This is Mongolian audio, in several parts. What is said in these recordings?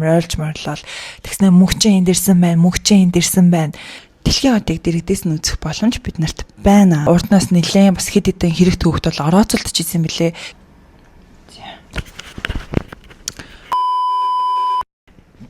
ойрч морлол тэгснэ мөнхчин энд ирсэн байна. Дэлхийн одыг дэрэгдээс нь үзэх боломж бид нарт байна. Урднаас нэлээд бас хэд хэдэн хэрэг төвхт бол орооцолдож ирсэн билээ.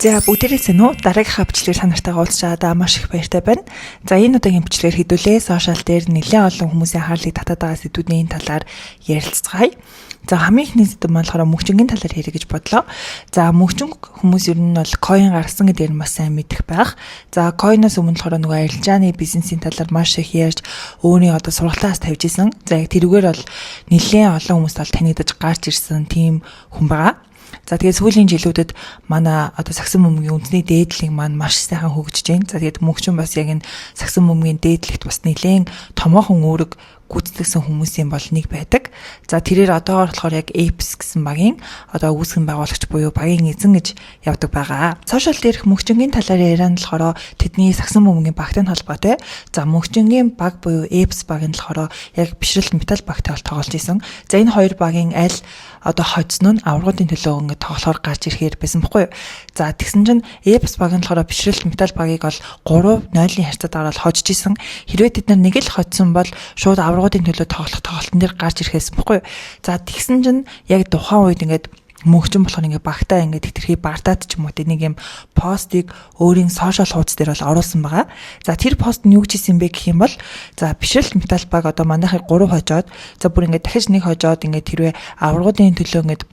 За бүгдээрээ нөө дараагийнхаа бичлэгээр санартайгаа уулзчаад маш их баяртай байна. За энэ удаагийн бичлэгээр хэдүүлээ сошиал дээр нэлээд олон хүмүүсийн хаалыг татаад байгаа сэдвүүдийн талаар ярилцгаая. За хамгийн ихний сэдв нь болохоор мөнхчингийн талаар ярих гэж бодлоо. За мөнхчин хүмүүс ер нь бол coin гаргасан гэдэг нь маш сайн мэдэх байх. За coin-оос өмнө болохоор нөгөө арилжааны бизнесийн талаар маш их ярьж өөрийн одоо сургалтаас тавьж исэн. За яг тэрүүгээр бол нэлээд олон хүмүүст бол танигдаж гарч ирсэн тийм хүн байгаа. За тэгээд сүүлийн жилүүдэд манай одоо сагсан бөмбөгийн үндэсний дээдлэг маань маш сайхан хөгжиж байна. За тэгээд мөнхчин бас яг энэ сагсан бөмбөгийн дээдлэгт бас нэлээд томоохон үүрэг гүйцэтгэсэн хүмүүсийн бол нэг байдаг. За тэрээр одоогоор болохоор яг Apes гэсэн багийн одоо үүсгэн байгуулагч буюу багийн эзэн гэж явдаг байгаа. Сошиал дээрх мөнхчингийн талаар яриан болохоор тэдний сагсан бөмбөгийн багтай холбоотой. За мөнхчингийн баг буюу Apes баг нь болохоор яг бишрэлт металл багтай бол тоглож исэн. За энэ хоёр багийн аль одоо хоцсон нь аврагуудын төлөө ингээд тоглохоор гарч ирэхээр байсан байхгүй юу. За тэгсэн чинь Apes баг нь болохоор бишрэлт металл багийг бол 3-0-ийн харьцаатаар бол хожиж исэн. Хэрвээ тэд нар нэг л хоцсон бол шууд аврагуудын төлөө тоглолтын дээр гарч ирэхээс баггүй. За тэгсэн чинь яг тухайн үед ингээд мөнхчин болохоор ингээд багтаа ингээд хэтэрхий бартаад ч юм уу нэг юм постыг өөрийн сошиал хуудас дээр бол оруулсан байгаа. За тэр пост нь юу гэж хэлсэн бэ гэх юм бол за бишрэлт металл баг одоо манайхыг 3 хожоод за бүр ингээд дахиж 1 хожоод ингээд тэрвээ аврагуудын төлөө ингээд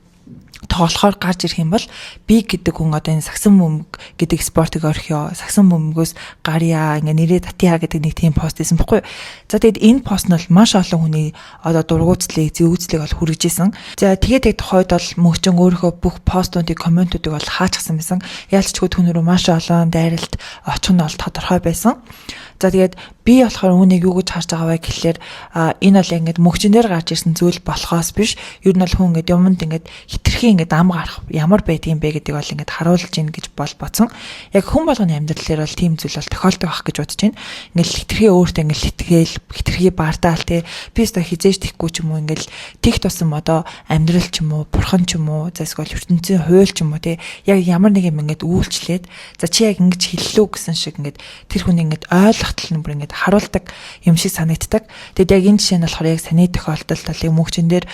тоглохоор гарч ирэх юм бол би гэдэг хүн одоо энэ сагсан бөмбөг гэдэг спортыг орхиё. Сагсан бөмбөгөөс гарья ингээ нэрээ татъя гэдэг нэг тийм пост хийсэн баггүй. За тэгэд энэ пост нь бол маш олон хүний одоо дургуутслыг зэвүүцлийг бол хүргэжсэн. За тэгээд тухайд бол мөнхчин өөрийнхөө бүх постуудыг комментуудыг бол хаачихсан байсан. Яалчгүй түүнөрөө маш олон дайралт очих нь бол тодорхой байсан. За тэгээд би болохоор үүнийг юу гэж харж байгаа вэ гэхэлэр энэ бол ингээд мөнхчнээр гарч ирсэн зүйл болохоос биш. Ер нь бол хүн ингээд юмд ингээд хитрхи ингээд ам гарах ямар байдığım бэ гэдгийг бол ингээд харуулж ийн гэж бодсон. Яг хүн болгоны амьдралаар бол тийм зүйл бол тохиолдог байх гэж бодож байна. Ингээд хитрхи өөртөө ингээд хитрхи баардаал те би өстө хизээж тэхгүй ч юм уу ингээд тех тусам одоо амьдрал ч юм уу бурхан ч юм уу за эсвэл ертөнцийн хууль ч юм уу те яг ямар нэг юм ингээд үйлчлээд за чи яг ингэж хэллүү гэсэн шиг ингээд тэр хүн ингээд ойлголтол нь бүр ингээд харуулдаг юм шиг санагддаг. Тэгэд яг энэ жишээ нь болохоор яг саний тохиолдол талын мөнхчин дээр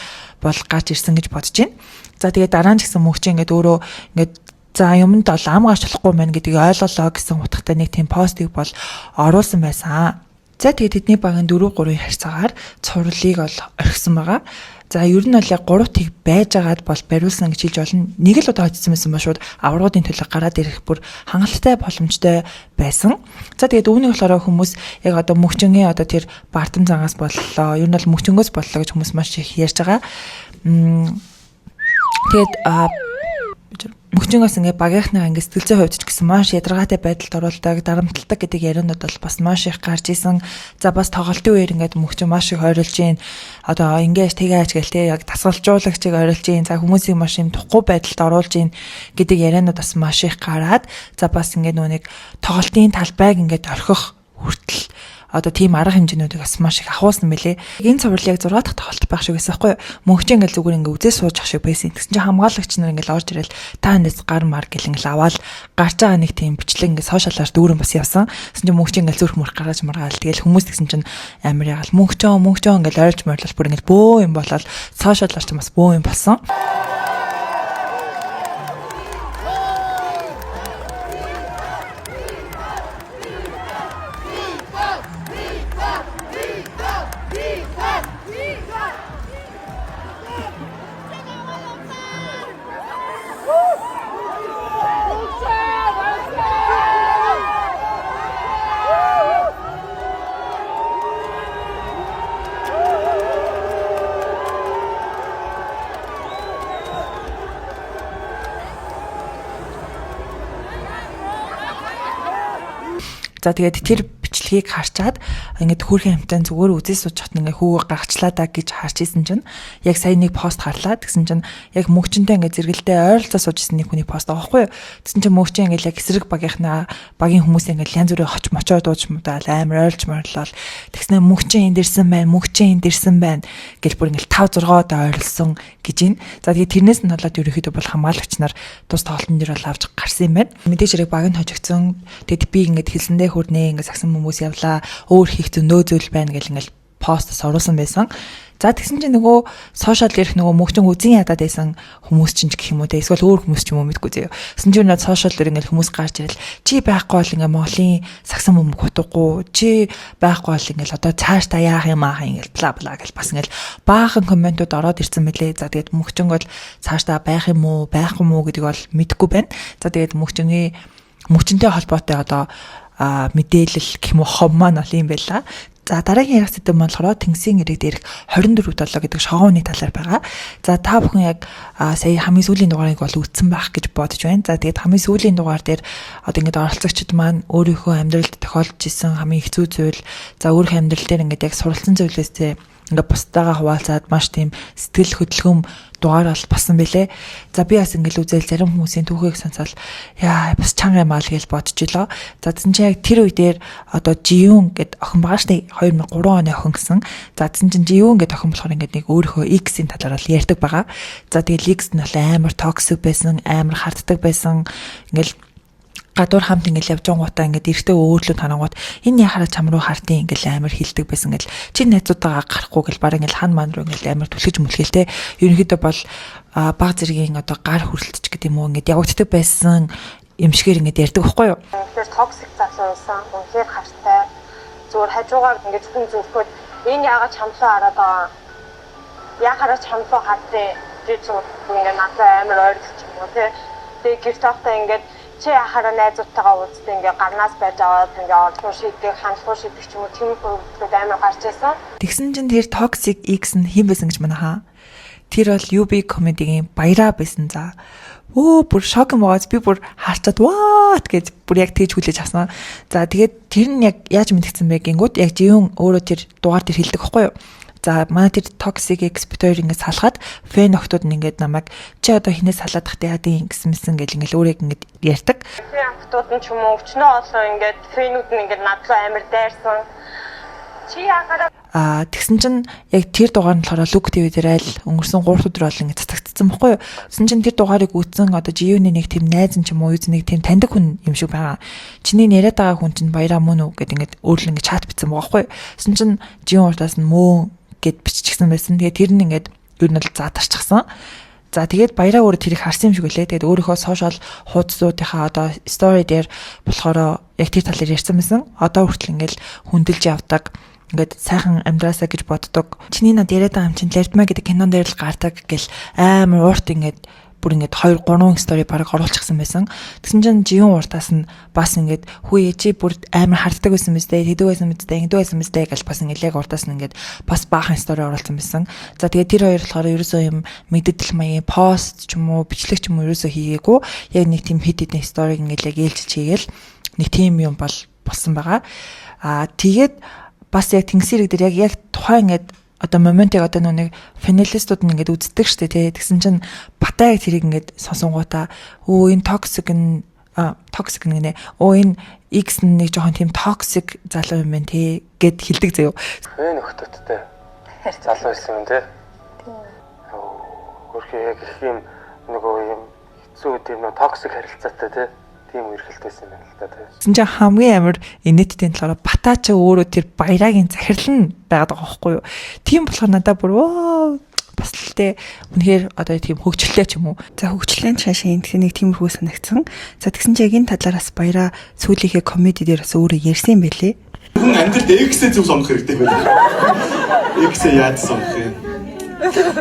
бол гарч ирсэн гэж бодож байна. За тэгээд дараа нь ч гэсэн мөнхчин ингээд өөрөө ингээд за юмд бол ам гарч болохгүй мэн гэдгийг ойлголоо гэсэн утгатай нэг тийм постыг бол оруулсан байсан. За тэгээд тэдний багийн 4-3-ын харьцаагаар цувралыг бол орхисон байгаа. За ер нь бол яг 3 тэг байж байгаад бол бариулсан гэж хэлж болно. Нэг л удаа хоцсон байсан ба шууд аврагуудын төлөө гараад ирэх бүр хангалттай боломжтой байсан. За тэгээд үүнийг болохоор хүмүүс яг одоо мөнхчингийн одоо тэр бартам зангаас боллоо. Ер нь бол мөнхчингөөс боллоо гэж хүмүүс маш их ярьж байгаа. Тэгээд мөнхчингөөс ингээ багийнхнаа ингээ сэтгэл зүйн хувьд ч гэсэн маш ядаргаатай байдалд оруулдаг, дарамталдаг гэдэг ярианууд бол бас маш их гарч исэн. За бас тоглолтын үеэр ингээ мөнхчин маш их ойрлж гин. Одоо ingээс тэгээж гээл те яг тасгалжуулагчийг ойрлж гин. За хүмүүсийг маш юм тухгүй байдалд оруулж гин гэдэг ярианууд бас маш их гараад за бас ингээ нөө нэг тоглолтын талбайг ингээ орхих хүртэл одоо тийм арга хэмжээнүүдийг бас маш их ахуулсан мөлий. Энэ цуврал яг 6 дахь тоглолт байх шиг байсан байхгүй юу? Мөнхчин ингээл зүгээр ингээ үзээ сууж ах шиг байсан. Тэгсэн чинь хамгаалагч нар ингээл орж ирэл та энэс гар мар гэл ингээл аваад гарч байгаа нэг тийм бичлэг ингээ сошиалаар дүүрэн бас явсан. Тэгсэн чинь мөнхчин ингээл зүрх мөрх гаргаж маргаал. Тэгэл хүмүүс тэгсэн чинь амар ягаал мөнхчөө ингээл ойрч морлол бүр ингээл бөө юм болол сошиалаар ч бас бөө юм болсон. За тэгээд тэр бичлэгийг харчаад ингээд хүүрхэн хамтан зүгээр үзээ сууж хат ингээд хүүгээ гаргачлаа да гэж харж исэн чинь яг сая нэг пост гарлаа. Тэгсэн чинь яг мөнхчөнтэй ингээд зэрэгэлдээ ойролцоо сууж исэн нэг хүний пост байгаа байхгүй юу. Тэгсэн чинь мөнхчэн ингээд яг эсрэг багийн хүмүүс ингээд янз бүрийн хоч мочоо дууж мудаал амар ойлж морлол. Тэгснэ мөнхчэн энд ирсэн байна гэж бүр ингээд 5 6 удаа ойрлсон гэж байна. За тэгээд тэрнээс нь болоод ерөөхдөө бол хамгаалагч нар тус тоглолтын дээр бол авч гарсан юм байна. Мэдээж хэрэг баг нь хожигдсон. Тэгэд би ингээд хэлсэндээ хүрнэ ингээд сагсан хүмүүс явлаа. Өөр хийх зөндөө зүйл байна гэл ингээд постос оруулсан байсан. За тэгсэн чинь нөгөө сошиал дээрх нөгөө мөнхчөн үзэн ядаад байсан хүмүүс чинь гэх юм уу те эсвэл өөр хүмүүс ч юм уу мэдгүй зөө. Тэсэн чинь над сошиал дээр ингээд хүмүүс гарч ирэл чи байхгүй бол ингээд Монголын сагсан бөмбөг утгагүй чи байхгүй бол ингээд одоо цааш та яах юм аах ингээд бла бла гэл бас ингээд баахан комментууд ороод ирсэн мөлий. За тэгээд мөнхчөн бол цааш та байх юм уу байхгүй мүү гэдгийг бол мэдэхгүй байна. За тэгээд мөнхчөнтэй холбоотой одоо мэдээлэл гэх юм уу хов маань бол юм байла. За дараагийн ярих сэдэв болохоор Тэнгисийн ирэг дээрх 24/7 гэдэг шоуны талаар байгаа. За та бүхэн яг сая хамгийн сүүлийн дугаарыг бол үзсэн байх гэж бодож байна. За тэгээд хамгийн сүүлийн дугаар дээр одоо ингээд оролцогчид маань өөрийнхөө амьдралд тохиолдож исэн хамгийн хэцүү зүйл, за өөрийнхөө амьдрал дээр ингээд яг суралцсан зүйлээсээ ингээд бусдаагаа хуваалцаад маш тийм сэтгэл хөдлөм дугаар бол басан бэлээ. За би бас ингээд үзэл зарим хүмүүсийн түүхийг сонсоод яа бас чанга юм аа л гэж бодож илоо. За тэгсэн чинь яг тэр үе дээр одоо Жиюн гэд охин байгаа штэ 2003 оны охин гэсэн. За тэгсэн чинь Жиюн гэд охин болохоор ингээд нэг өөрийнхөө X-ийн талаар бол ярьдаг байгаа. За тэгэл X нь бол амар токсик байсан, амар харддаг байсан. Ингээд гадуур хамт ингээл явж гутаа ингээд эртөө өөрлөө танангууд энэ яхаараа чам руу хартын ингээл амар хилдэг байсан гэл чи найзуудаагаа гарахгүй гэл баг ингээл хан ман руу ингээл амар түлхэж мүлхэлтэй ерөнхийдөө бол баг зэргийн одоо гар хүрэлтч гэдэг юм уу ингээд явагддаг байсан юм шигээр ингээд ярьдаг байхгүй юу. Тэгэхээр токсик залуу байсан. Үнхээр хартай. Зүгээр хажуугаар ингээд хүн зүрхөд энэ яагаад чамлаа хараад байгаа. Яхаараа чамлаа хартээ. Би зүгээр ингээд надад амар ойрлох юм уу те. Тэгээ гэрт тавтаа ингээд чи яхаараа найзуудтайгаа уулздаг ингээ гарнаас байж аваад ингээ ордгоо шийдэх, хандлуу шийдэх ч юм уу тийм хүмүүсүүд амар гарч ирсэн. Тэгсэн чинь тэр Toxic X нь хэн байсан гэж манайхаа. Тэр бол UB comedy-гийн баяраа байсан за. Бүр шок юм байгаас би бүр харчаад what гэж бүр яг тэгж хүлээж авсан. За тэгээд тэр нь яг яаж мэдгдсэн бэ гингүүд яг Жиюн өөрөө тэр дугаар дээр хэлдэг байхгүй юу? За манай тэр Toxic X битээр ингээд салгаад фэн охтууд нь ингээд намайг чи одоо хинээс салаад тахтай яадын гэсэн мэсэн гэл ингээд өөрөө ингээд ярьдаг. Фэн охтууд нь ч юм уу өчнөө олон ингээд фэнүүд нь ингээд надлаа амар дайрсан. Чи яагаад тэгсэн чинь яг тэр дугаар нь болохоор Look TV дээр айл өнгөрсөн 3 өдөр бол ингээд цацагдсан байхгүй юу. Тэгсэн чинь тэр дугаарыг үзсэн одоо Жиюны нэг тийм найз нь ч юм уу нэг тийм таньдаг хүн юм шиг байгаа. Чиний яриад байгаа хүн чинь баяраа мөн үү гэд ингээд өөрлөн ингээд чат бичсэн байгаа байхгүй юу. Тэгсэн чинь Жиюн уртаас нь мөө гэд биччихсэн байсан. Тэгээд тэр нь ингээд ер нь л заадарчихсан. За тэгээд баяраа өөрөө тэрийг харсан юм шиг үлээ. Тэгээд өөрийнхөө сошиал хуудасуудынхаа одоо стори дээр болохоор яг тэр талаар ярьсан байсан. Одоо хүртэл ингээд хүндэлж явдаг. Ингээд сайхан амьдраасаа гэж боддог. Чиний над яриад байгаа юм чинь Лэрдмэ гэдэг кинон дээр л гардаг гэл амар урт ингээд бүр ингээд 2 3 стори баг оруулчихсан байсан. Тэгсэн чинь Жиюн уртаас нь бас ингээд хүү чи бүр амар харддаг байсан мэт тэдэг байсан мэт ингэдэг байсан мэт гэж бас ингээд яг уртаас нь ингээд бас баахан стори оруулсан байсан. За тэгээд тэр хоёр болохоор ерөөсөө юм мэддэл маягийн пост ч юм уу бичлэг ч юм уу ерөөсөө хийгээгүй. Яг нэг тийм хэд хэдэн сториг ингээд яг ээлжиж хийгээл нэг тийм юм болсон байгаа. Тэгээд бас яг Тэнгисийн ирэг дээр яг тухайн ингээд одоо моментыг одоо нэг финалистууд нь ингээд үздэг штэ тий. Тэгсэн чинь батаа тэрийг ингээд сонсонгуудаа энэ токсик нэ энэ X нэг жоохон тийм токсик залуу юм байна тий гэд хэлдэг заяо. Энэ нөхдөдтэй залуу байсан юм тий. Хөрхөө яг их юм нөгөө юм хэцүү тийм нөө токсик харилцаатай тий. Тийм үерхэлтэйсэн юм л да тий. Тэгсэн чинь хамгийн амар инээдтэй болохоор батаа ч өөрөө тэр баярагийн захирал нь байгаад байгаа байхгүй юу. Тийм болохоор надад бүр бас л тэ үнэхээр одоо тийм хөгжлөлтэй ч юм уу. За хөгжлийн цаашаа энэ нэг тиймэрхүү санагдсан. За тэгсэн чинь яг энэ талаараас баяраа сүүлийнхээ комеди дээр бас өөрөө ярьсан юм байлээ. Хүн амьдралд X-ээ зөв сонгох хэрэгтэй байлаа. X-ээ яаж сонгох юм?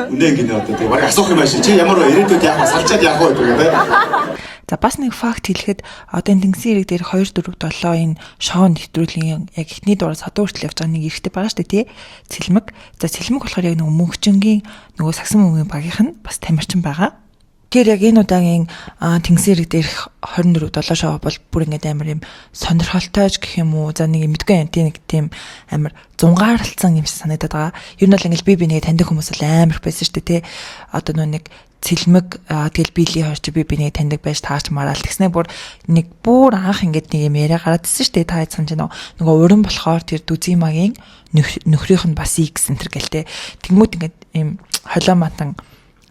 Үнэн гинэ одоо тийм баг асуух юм байна ши. Чи ямар ирээдүйд яах вэ? Салчаад яах вэ гэдэг тийм. За бас нэг факт хэлэхэд одоо энэ Тэнгисийн ирэг дээр 2 4 7 энэ шоу нэвтрүүлгийн яг эхний дугаараас одоо хүртэл явж байгаа нэг эрэгтэй байгаа шүү дээ тий. Цэлмэг. За цэлмэг болохоор яг нөгөө мөнхчөнгийн нөгөө сагсан мөнгөний багийнх нь бас тамирчин байгаа. Тэгэхээр яг энэ удаагийн тэнгисийн хэрэг дээрх 24/7 шоу бол бүр ингээд амар юм сонирхолтой гэх юм уу. За нэг мэдгүй анти нэг тийм амар зунгаарлцсан юм шиг санагдаад байгаа. Ер нь бол ингээд би бинийг таньдаг хүмүүс бол амар байсан шүү дээ, тий. Одоо нэг цэлмэг тэгэл биелийн хорч би бинийг таньдаг байж таарч мараал тэгснэ бүр анх ингээд нэг юм яриа гараадсэн шүү дээ. Та хэд санаж байна уу? Нөгөө уран болохоор тэр Дүзий магийн нөхрийнх нь бас X энтер гэлтэй. Тэгмүүд ингээд юм холиоматан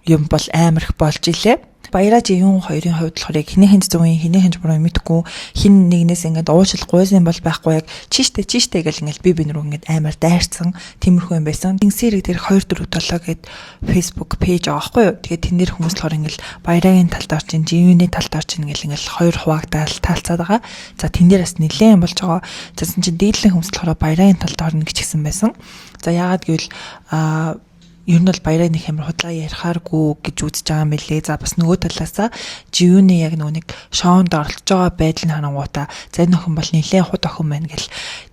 юм бол амар их болж илээ. Баяраж юун хоёрын хувьд болохоор яг хинээхэн зөв хинээхэн буруу мэдгүй хин нэгнээс ингээд уушил гуйсан бол байхгүй яг чиштэй гэл ингээд би рүү ингээд амар дайрцсан тиймэрхүү юм байсан. Тэнгисийн хэрэг дээр 247 гэд Facebook пэйж байгаа байхгүй юу. Тэгээд тэн дээр хүмүүс болохоор ингээд баярагийн талд орж ин живэний талд орж ин гэл ингээд хоёр хуваагдаад таалцаад байгаа. За тэн дээр бас нэлээд болж байгаа. Засан чинь дийлэн хүмүүс болохоор баярагийн талд орно гэж хэлсэн байсан. За яагаад гэвэл ер нь бол баяраа нэг амар худлаа ярихааргүй гэж үзэж байгаа юм билээ. За бас нөгөө талаасаа живүний яг нэг шоунд оролцож байгаа байдал нь харангуйтаа за энэ охин бол нэлээд худ охин байна гэл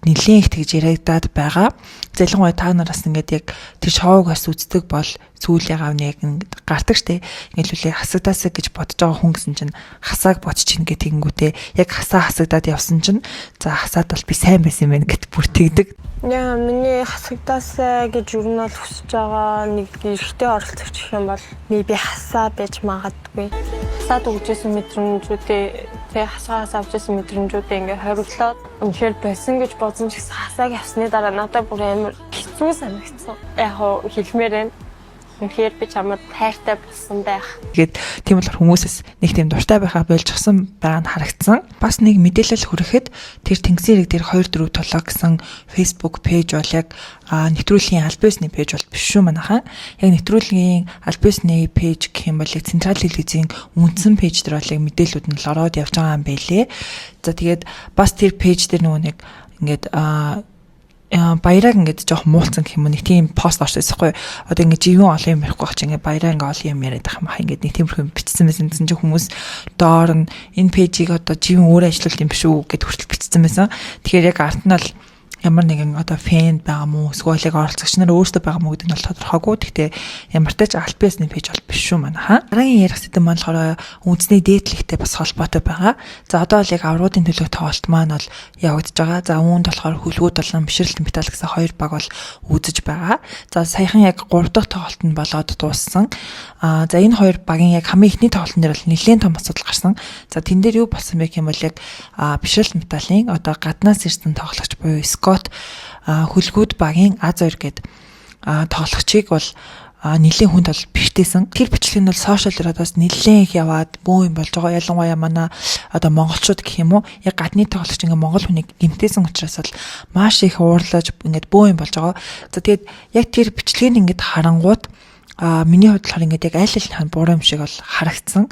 нэлээд их тэгж яриадаад байгаа. Залангуй та нараас ингээд яг тэр шоуг бас үздэг бол сүүлийн гавны яг ингээд гардаг штэ. Ингээд үлээ хасагдаасаа гэж бодож байгаа хүн гэсэн чинь хасааг бодож чинь гэх тэгэнгүүтээ яг хасагдаад явсан чинь за хасаад бол би сайн байсан юм байна гэт бүр тэгдэг. Яа, миний хасагдаасаа гэж юу нь хүсэж байгаа нэг эрэгтэй оролцогч гэх юм бол би хасаа байж магадгүй. Хасаад өгчээсэн мэдрэмжүүдээ тэг хасаагаас авчээсэн мэдрэмжүүдээ ингээд хориглоод үнэхээр байсан гэж бодсон ч гэсэн хасааг авсны дараа надад бүр амар хэцүү санагдсан. Яг хэлмээр байна. Үнэхээр би чамд хайртай болсон байх. Тэгээд тийм болохоор хүмүүсээс нэг тийм дуртай байхаа болжчихсан байгаа нь харагдсан. Бас нэг мэдээлэл хүрэхэд тэр тэнгисийн хэрэг дээр 247 гэсэн Facebook пэйж бол яг нэвтрүүлгийн аль биесний пэйж бол биш шүү манайхаа. Яг нэвтрүүлгийн аль биесний пэйж гэх юм бол яг Централ телевизийн үндсэн пэйж дээр бол яг мэдээллүүд нь л ороод явж байгаа юм байлээ. За тэгээд бас тэр пэйж дээр нөгөө нэг ингээд баяраг ингээд жоох муулцсан гэх юм нэг тийм пост орчихсон байхгүй. Одоо ингээд живэн олон юм ярихгүй байх чинь ингээд баяраа ингээд олон юм яриад байх юм хаа ингээд нэг тиймэрхүү бичсэн байсан гэсэн чинь хүмүүс доор нь энэ пэйжийг одоо живэн өөрөө ажиллуулт юм биш үү гэд хүртэл бичсэн байсан. Тэгэхээр яг арт нь бол ямар нэгэн одоо фэн байгаа мó эсвэл яг оролцогч нар өөрсдөө байгаа мó гэдэг нь бол тодорхойгүй. Гэхдээ ямар ч тач аль биесний пэйж бол биш шүү манайхаа. Дараагийн ярих сэдэв маань болохоор үндэсний дээдлэгтэй бас холбоотой байгаа. За одоо бол яг авруудын төлөөх тоглолт маань бол явагдаж байгаа. За үүнд болохоор хөлгүүд болон бишрэлт металл гэсэн хоёр баг бол үзэж байгаа. За саяхан яг 3 дахь тоглолт нь болоод дууссан. За энэ хоёр багийн яг хамгийн ихний тоглолтын дээр бол нэлээд том асуудал гарсан. За тэн дээр юу болсон бэ гэх юм бол яг бишрэлт металлын одоо гаднаас ирсэн тоглогч буюу хөлгүүд багийн А2 гээд тоглогчийг бол нэлээд хүнд бол биштэйсэн. Тэр бичлэг нь бол сошиал дээр бас нэлээд их яваад бөө юм болж байгаа. Ялангуяа манай одоо монголчууд гэх юм уу яг гадны тоглогч ингээ монгол хүнийг гэмтээсэн учраас бол маш их уурлаж ингээд бөө юм болж байгаа. За тэгээд яг тэр бичлэгийг ингээд харангууд миний хувьд болохоор ингээд яг аль аль буруу юм шиг бол харагдсан.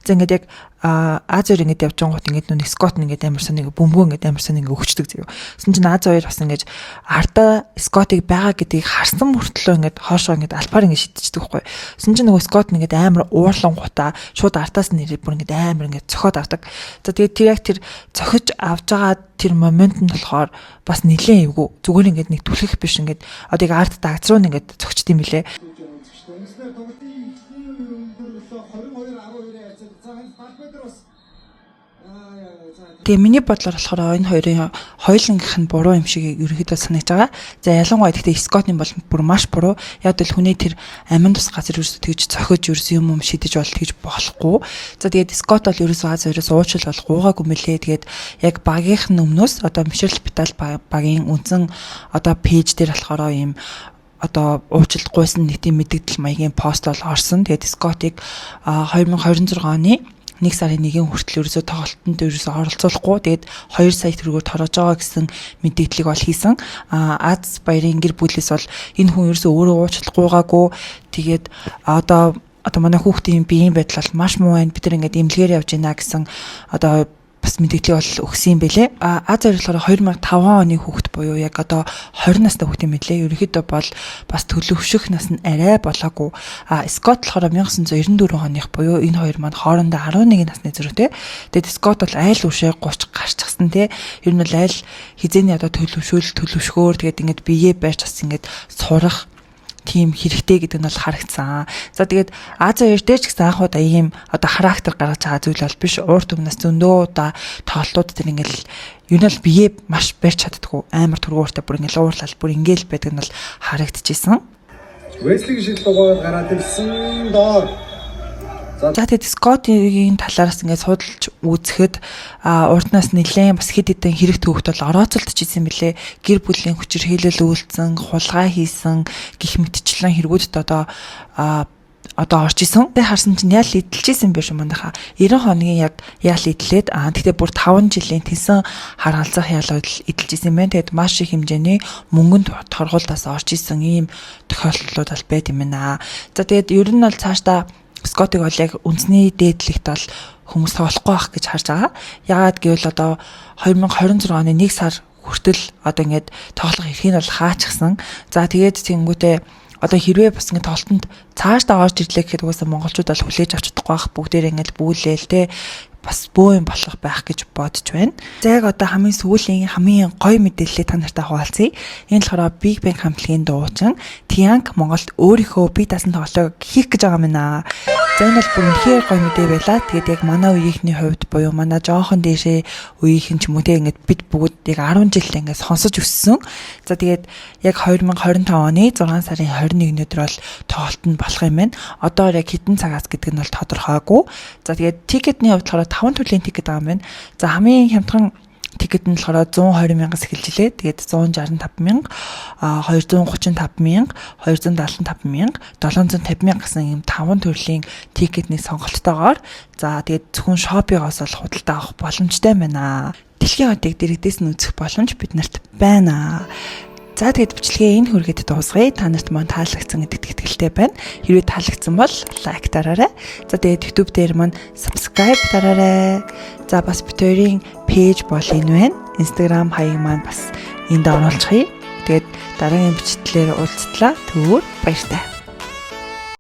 За ингээд яг А2 ингээд явж байгаа гот ингээд нүг скот ингээд амарсан нэг бөмбөө ингээд амарсан нэг өгчдөг зөө. Тэсэн чинь А2 бас ингээд ардаа скотыг байгаа гэдгийг харсан мөртлөө ингээд хоошоо ингээд альпаар ингээд шидчихдэг байхгүй. Тэсэн чинь нөгөө скот ингээд амар уурлан гутаа шууд артаас нь ирээд бүр ингээд амар ингээд цохоод авдаг. За тэгээд тэр яг тэр цохиж авж байгаа тэр момент нь болохоор бас нэлээд эвгүй. Зүгээр ингээд нэг түлхэх биш ингээд одоо яг арт дагц руу ингээд цогчд юм билэ. Тэгээ миний бодлоор болохоор энэ хоёрын хоёулангийнх нь буруу юм шиг ерөөхдөө санагдаж байгаа. За ялангуяа гэхдээ скотны бол бүр маш буруу. Яг л хүний тэр амин тус газар ерөөсөө тэгж цохиж ерөөсөө юм шидэж бол тэгж болохгүй. За тэгээд скот бол ерөөсөө А2-оос уучил бол гуугаагүй мөлий. Тэгээд яг багийнх нь өмнөөс одоо бишрэлт металл багийн үндсэн одоо пэйж дээр болохоор ийм одоо уучлалт гуйсан нэг тийм мэдээлэл маягийн пост бол орсон. Тэгээд скотыг 2026 оны 1 сарын 1-ийн хүртэл ерөөсөө тоглолтод ерөөсөө оролцуулахгүй. Тэгээд 2 сая төгрөгөөр торож байгаа гэсэн мэдээллийг бол хийсэн. Аз баярын гэр бүлээс бол энэ хүн ерөөсөө өөрөө уучлалт гуйгаагүй. Тэгээд одоо манай хүүхдийн биеийн байдал бол маш муу байна. Бид нар ингээд эмнэлгээр явж байна гэсэн одоо бас мэдээлэл бол өгсөн юм бэлээ. А2 болохоор 2005 оны хүүхэд буюу яг одоо 20 настай хүүхэд юм бэлээ. Ерөнхийдөө бол бас төлөвшөх нас нь арай болоогүй. Скот болохоор 1994 оных буюу энэ хоёр маань хоорондоо 11 насны зэрэгтэй. Тэгээд скот бол айл үшээ 30 гарчихсан тий. Ер нь бол айл хизээний одоо төлөвшөөр тэгээд ингээд бие барьж бас ингээд сурах тийм хэрэгтэй гэдэг нь бол харагдсан. За тэгээд Азийн хоёр дээр ч гэсэн анх удаа ийм одоо характер гаргаж байгаа зүйл бол биш. Урт өмнөөс зөндөө удаа тоглолтууд тэр ингээл юу нь бол бие маш барьж чаддгүй амар тургууртай бүр ингээл уурлал бүр ингээл байдаг нь бол харагдчихсэн. Веслигийн шил дугаар гараад ирсэн доо. За тэгээд Скоттигийн талаараас ингээд судалж үзэхэд урднаас нэлээд бас хэд хэдэн хэрэг төвхт бол орооцолдож исэн билээ. Гэр бүлийн хүчирхийлэл үйлдсэн, хулгай хийсэн гих мэтчлэн хэрэгүүдэд одоо орж исэн. Тэ харсан чинь ял идэлж исэн биш юм манайха. 90 хоногийн яг ял идлээд тэгтээ бүр 5 жилийн тэнсэн харгалзах ялууд идэлж исэн юм байна. Тэгэд маш их хэмжээний мөнгөнд торгуулдаас орж исэн ийм тохиолдлууд бол байд юм байна. За тэгээд ер нь бол цаашдаа Скоттиг бол яг үндэсний дээдлэгт бол хүмүүс тоглохгүй байх гэж харж байгаа. Яагаад гэвэл одоо 2026 оны 1 сар хүртэл одоо ингээд тоглох эрхийг бол хаачихсан. За тэгээд тэнгүүтээ одоо хэрвээ бас ингээд тоглолтод цаашдаа орж ирлээ гэхэд угаасаа монголчууд бол хүлээж авч чадахгүй байх. Бүгдээр ингээд бүүлээл те бас бөө юм болох байх гэж бодож байна. За яг одоо хамгийн сүүлийн хамгийн гоё мэдээллээ та нартай хуваалцъя. Энэ болохоор Big Bang хамтлагийн дуучин Tiang Монголд өөрийнхөө бие даасан тоглоог хийх гэж байгаа юм аа. За энэ бол бүр үнэхээр гоё мэдээ байлаа. Тэгээд яг манай үеийнхний хувьд буюу манай жоохон дээшээ үеийнхэн ч юм уу те ингээд бид бүгд яг 10 жил ингээд сонсож өссөн. За тэгээд яг 2025 оны 6 сарын 21-нд бол тоглолт нь болох юм байна. Одоо яг хэдэн цагаас гэдэг нь бол тодорхойгүй. За тэгээд тикетний хувьд болохоор 5 төрлийн тикет байгаа юм байна. За хамгийн хямдхан тикет нь болохоор 120 мянгаас эхэлж илээ. Тэгээд 165 мянга, 235 мянга, 275 мянга, 750 мянга гэсэн ийм 5 төрлийн тикетний сонголттойгоор за тэгээд зөвхөн шопигоос бол худалдаа авах боломжтой байна. Дэлхийн хотыг дэрэгдээс нь үзэх боломж бид нарт байна. За тэгээд бичлэгээ энэ хүргээд дуусгая. Та нарт маань таалагдсан гэдэгт итгэлтэй байна. Хэрвээ таалагдсан бол лайк дараарай. За тэгээд YouTube дээр маань subscribe дараарай. За бас битүүрийн пэйж бол энэ байна. Instagram хаяг маань бас энд оруулчихъя. Тэгээд дараагийн бичлэлээр уулзтлаа. Түр баяртай.